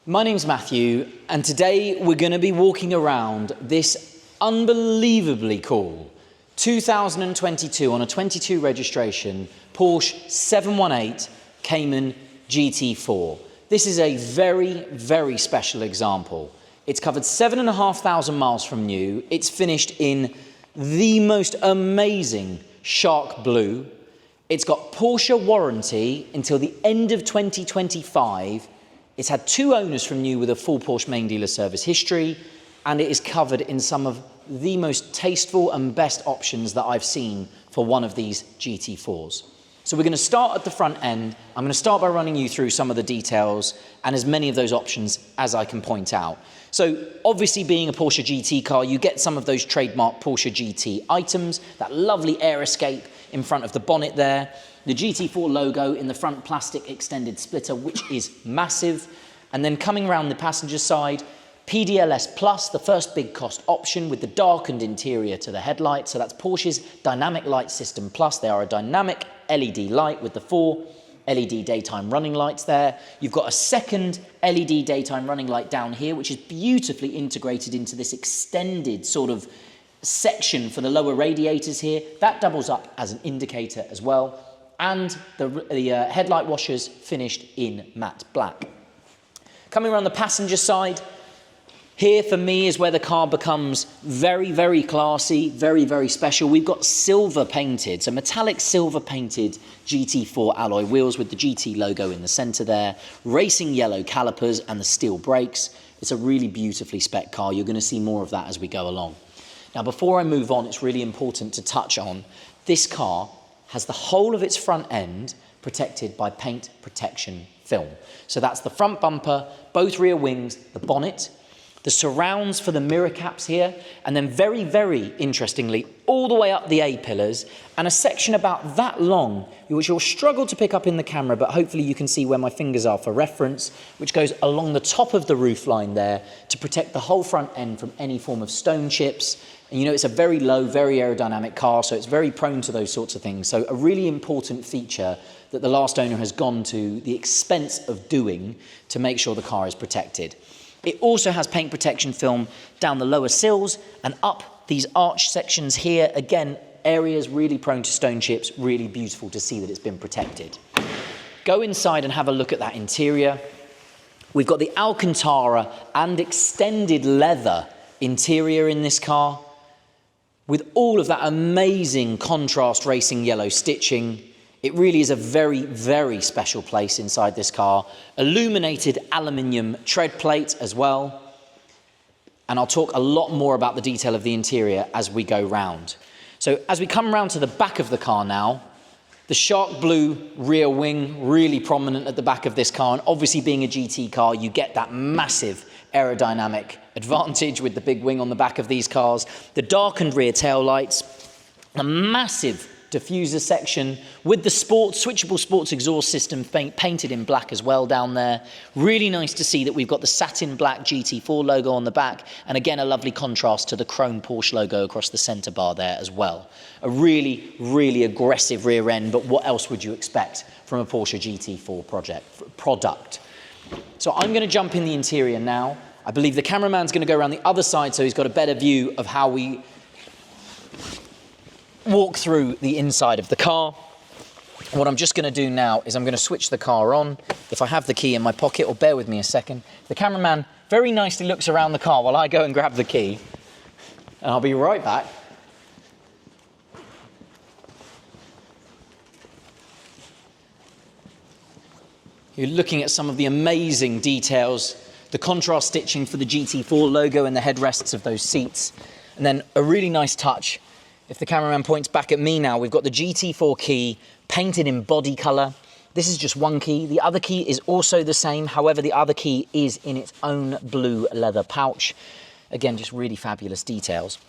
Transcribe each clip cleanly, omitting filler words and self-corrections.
My name's Matthew, and today we're going to be walking around this unbelievably cool 2022 on a 22 registration Porsche 718 Cayman GT4. This is a very, very special example. It's covered 7,500 miles from new. It's finished in the most amazing shark blue. It's got Porsche warranty until the end of 2025. It's had 2 owners from new with a full Porsche main dealer service history, and it is covered in some of the most tasteful and best options that I've seen for one of these GT4s. So we're going to start at the front end. I'm going to start by running you through some of the details and as many of those options as I can point out. So obviously, being a Porsche GT car, you get some of those trademark Porsche GT items, that lovely air escape in front of the bonnet there, the GT4 logo in the front plastic extended splitter, which is massive. And then coming around the passenger side, PDLS Plus, the first big cost option with the darkened interior to the headlights. So that's Porsche's Dynamic Light System Plus. They are a dynamic LED light with the 4 LED daytime running lights there. You've got a second LED daytime running light down here, which is beautifully integrated into this extended sort of section for the lower radiators here. That doubles up as an indicator as well. And the headlight washers finished in matte black. Coming around the passenger side, here for me is where the car becomes very, very classy, very, very special. We've got silver painted, so metallic silver painted GT4 alloy wheels with the GT logo in the center there, racing yellow calipers and the steel brakes. It's a really beautifully spec car. You're going to see more of that as we go along. Now, before I move on, it's really important to touch on this car has the whole of its front end protected by paint protection film. So that's the front bumper, both rear wings, the bonnet, the surrounds for the mirror caps here, and then very, very interestingly, all the way up the A-pillars, and a section about that long, which you'll struggle to pick up in the camera, but hopefully you can see where my fingers are for reference, which goes along the top of the roofline there to protect the whole front end from any form of stone chips. And you know, it's a very low, very aerodynamic car, so it's very prone to those sorts of things. So a really important feature that the last owner has gone to the expense of doing to make sure the car is protected. It also has paint protection film down the lower sills and up these arch sections here. Again, areas really prone to stone chips, really beautiful to see that it's been protected. Go inside and have a look at that interior. We've got the Alcanara and extended leather interior in this car with all of that amazing contrast racing yellow stitching. It really is a very, very special place inside this car. Illuminated aluminium tread plate as well. And I'll talk a lot more about the detail of the interior as we go round. So as we come round to the back of the car now, the shark blue rear wing really prominent at the back of this car. And obviously, being a GT car, you get that massive aerodynamic advantage with the big wing on the back of these cars. The darkened rear tail lights, a massive diffuser section with the switchable sports exhaust system painted in black as well down there. Really nice to see that we've got the satin black GT4 logo on the back, and again a lovely contrast to the chrome Porsche logo across the center bar there as well. A really, really aggressive rear end, but what else would you expect from a Porsche GT4 product? So I'm going to jump in the interior now. I believe the cameraman's going to go around the other side so he's got a better view of how we walk through the inside of the car. What I'm just going to do now is I'm going to switch the car on. If I have the key in my pocket, or bear with me a second. The cameraman very nicely looks around the car while I go and grab the key. And I'll be right back. You're looking at some of the amazing details, the contrast stitching for the GT4 logo and the headrests of those seats. And then a really nice touch. If the cameraman points back at me now, we've got the GT4 key painted in body color. This is just one key. The other key is also the same. However, the other key is in its own blue leather pouch. Again, just really fabulous details.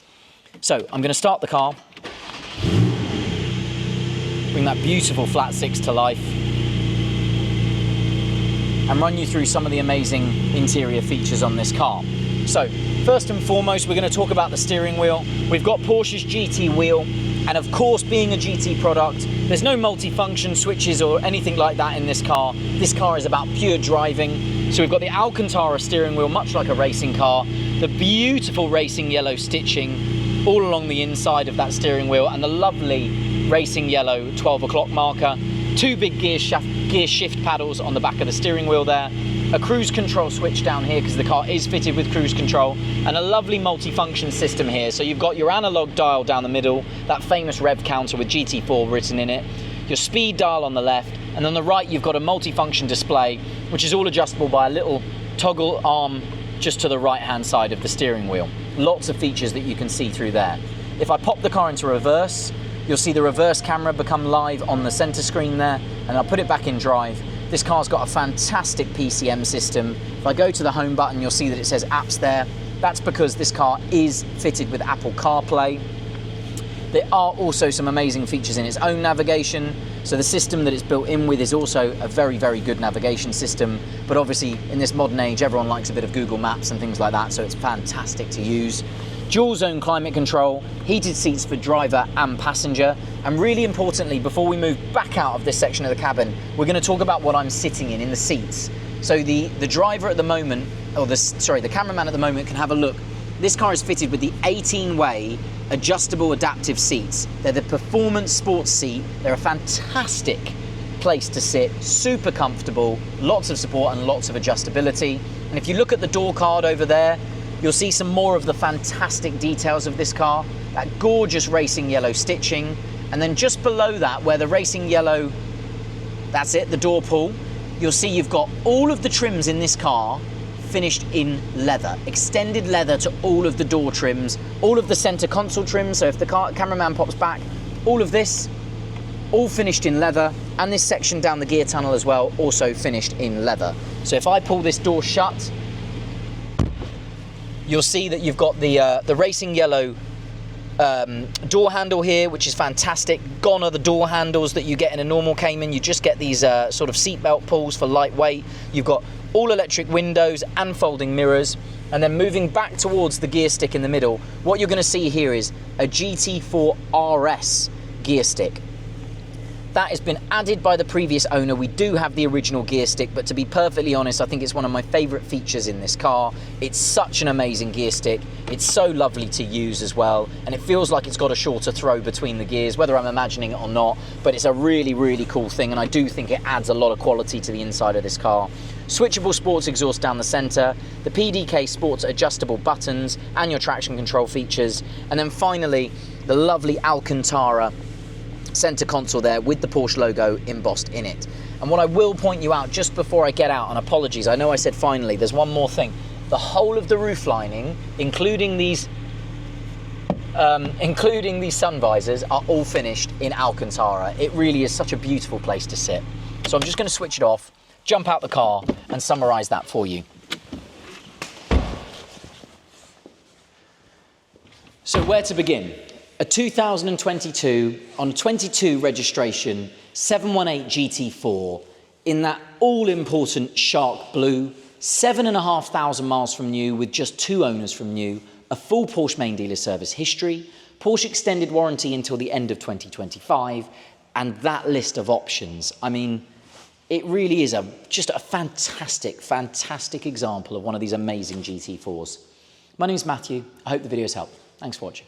So I'm going to start the car. Bring that beautiful flat six to life. And run you through some of the amazing interior features on this car. So, first and foremost, we're going to talk about the steering wheel. We've got Porsche's GT wheel, and of course, being a GT product, there's no multi-function switches or anything like that in this car. This car is about pure driving. So we've got the Alcantara steering wheel, much like a racing car, the beautiful racing yellow stitching all along the inside of that steering wheel, and the lovely racing yellow 12 o'clock marker. Two big gear shift paddles on the back of the steering wheel there, a cruise control switch down here because the car is fitted with cruise control, and a lovely multifunction system here. So you've got your analog dial down the middle, that famous rev counter with GT4 written in it, your speed dial on the left, and on the right you've got a multifunction display which is all adjustable by a little toggle arm just to the right hand side of the steering wheel. Lots of features that you can see through there. If I pop the car into reverse, you'll see the reverse camera become live on the center screen there, and I'll put it back in drive. This car's got a fantastic PCM system. If I go to the home button, you'll see that it says apps there. That's because this car is fitted with Apple CarPlay. There are also some amazing features in its own navigation. So the system that it's built in with is also a very, very good navigation system. But obviously in this modern age, everyone likes a bit of Google Maps and things like that, so it's fantastic to use. Dual zone climate control, heated seats for driver and passenger. And really importantly, before we move back out of this section of the cabin, we're going to talk about what I'm sitting in the seats. So the driver at the moment, or the cameraman at the moment can have a look. This car is fitted with the 18-way adjustable adaptive seats. They're the performance sports seat. They're a fantastic place to sit, super comfortable, lots of support and lots of adjustability. And if you look at the door card over there, you'll see some more of the fantastic details of this car, that gorgeous racing yellow stitching. And then just below that, where the racing yellow, that's it, the door pull, you'll see you've got all of the trims in this car finished in leather, extended leather to all of the door trims, all of the center console trims. So if the cameraman pops back, all of this, all finished in leather, and this section down the gear tunnel as well, also finished in leather. So if I pull this door shut, you'll see that you've got the racing yellow door handle here, which is fantastic. Gone are the door handles that you get in a normal Cayman. You just get these sort of seatbelt pulls for lightweight. You've got all electric windows and folding mirrors. And then moving back towards the gear stick in the middle, what you're going to see here is a GT4 RS gear stick. That has been added by the previous owner. We do have the original gear stick, but to be perfectly honest, I think it's one of my favorite features in this car. It's such an amazing gear stick. It's so lovely to use as well, and it feels like it's got a shorter throw between the gears, whether I'm imagining it or not, but it's a really, really cool thing, and I do think it adds a lot of quality to the inside of this car. Switchable sports exhaust down the center, the PDK sports adjustable buttons, and your traction control features, and then finally, the lovely Alcantara center console there with the Porsche logo embossed in it. And what I will point you out just before I get out, and apologies, I know I said finally, there's one more thing. The whole of the roof lining, including these sun visors, are all finished in Alcantara. It really is such a beautiful place to sit. So I'm just going to switch it off, jump out the car, and summarize that for you. So where to begin? A 2022 on 22 registration 718 GT4 in that all-important shark blue, 7,500 miles from new with just 2 owners from new, a full Porsche main dealer service history, Porsche extended warranty until the end of 2025, and that list of options. I mean, it really is just a fantastic, fantastic example of one of these amazing GT4s. My name is Matthew. I hope the video has helped. Thanks for watching.